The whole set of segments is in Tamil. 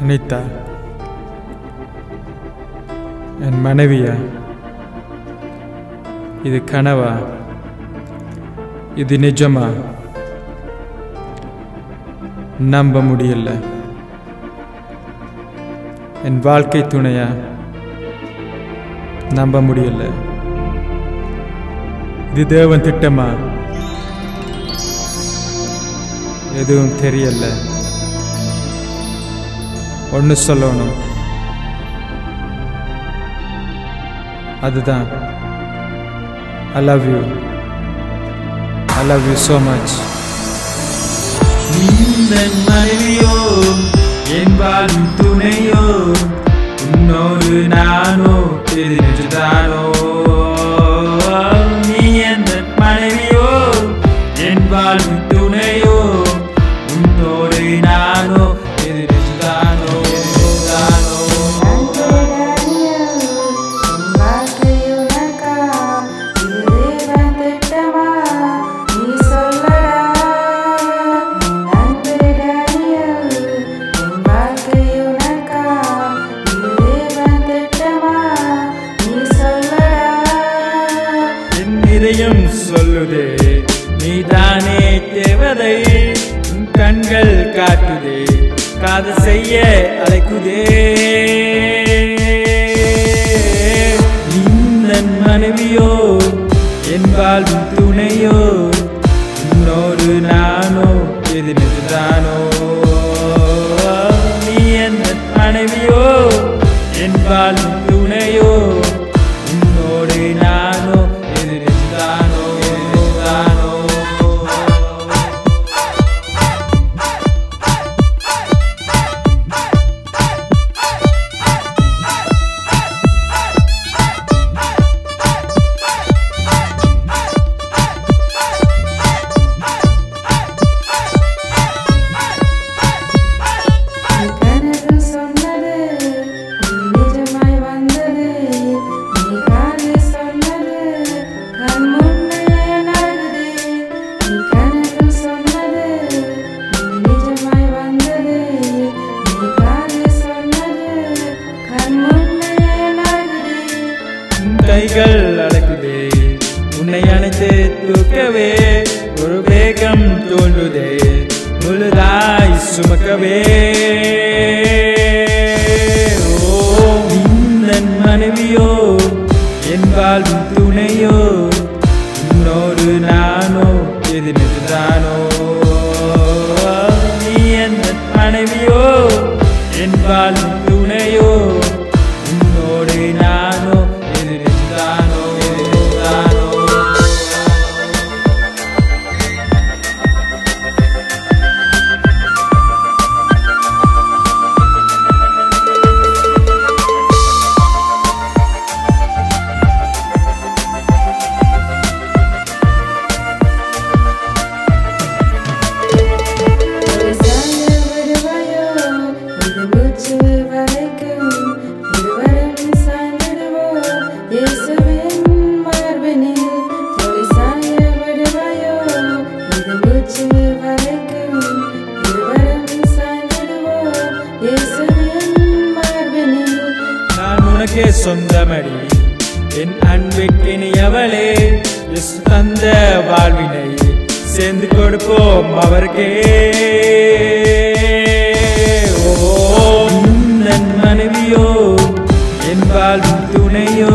அனிதா என் மனைவியா? இது கனவா? இது நிஜமா? நம்ப முடியல. என் வாழ்க்கை துணையா? நம்ப முடியல. இது தேவன் திட்டமா? எதுவும் தெரியல. ஒன்று சொல்லணும், அதுதான் I love you. I love you so much. நீந்தன் மனைவியோ என் வாழ்வின் துணையோ, உன்னோடு நானோ எது நிஜதானோ. நீ என் மனைவியோ என் வாழ்வின் துணையோ, உன்னோடு நானோ எது நிஜதானோ நிஜதானோ. இதயம் சொல்லுதே நீதானே தேவதை, உன் கண்கள் காட்டுதே காதல் செய்ய அழைக்குதே. நீந்தன் மனைவியோ என் வாழ்வின் துணையோ, உன்னோடு நானோ எது நிஜதானோ. நீ என் மனைவியோ என் வாழ்வின் துணையோ, உன்னோடு நானோ எது நிஜதானோ நிஜதானோ. கைகள் அடக்குதே உன்னை அணைத்து தூக்கவே, ஒரு வேகம் தோன்றுதே முழுதாய் சுமக்கவே. நீந்தன் மனைவியோ என் வாழ்வின் துணையோ, உன்னோடு நானோ எது நிஜதானோ. நீ என் மனைவியோ என் வாழ்வின் துணையோ, உன்னோடு நானோ எது நிஜதானோ நிஜதானோ. உனக்கே சொந்தமடி என் அன்பிற்கு நீ அவளே, எஸ் தந்த வாழ்வினை சேர்ந்து கொடுப்போம் அவருக்கே. நன் மனைவியோ என் வாழ்வின் துணையோ,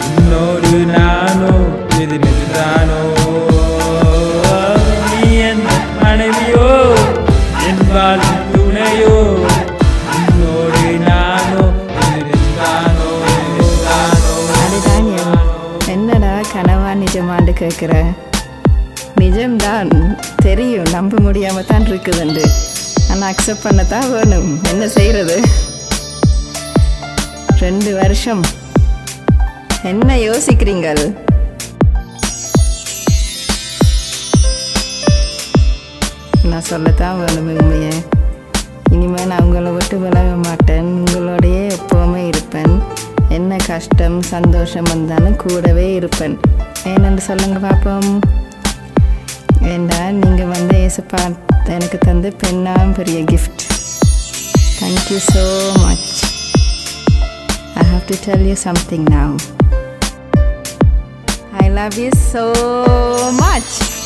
உன்னோடு நானோ எது நிஜதானோ. நீ என் மனைவியோ என் வாழ்வின் துணையோ, உன்னோடு நானோ. என்னடா கனவா நிஜமான்னு கேட்குற? நிஜம்தான் தெரியும், நம்ப முடியாம தான் இருக்குதுண்டு. ஆனால் அக்செப்ட் பண்ணத்தான் வேணும். என்ன செய்யறது? 2 வருஷம் என்ன யோசிக்கிறீங்கள்? நான் சொல்லத்தான் வேணும் உண்மையை. இனிமேல் நான் உங்களை விட்டு விலக மாட்டேன், உங்களோடையே எப்போவுமே இருப்பேன். என்ன கஷ்டம் சந்தோஷம் வந்தாலும் கூடவே இருப்பேன். ஏன்னு சொல்லுங்க பார்ப்போம். ஏண்டா நீங்கள் வந்து ஏசப்பா எனக்கு தந்து பெண்ணாம் பெரிய gift. Thank you so much. I have to tell you something now. I love you so much.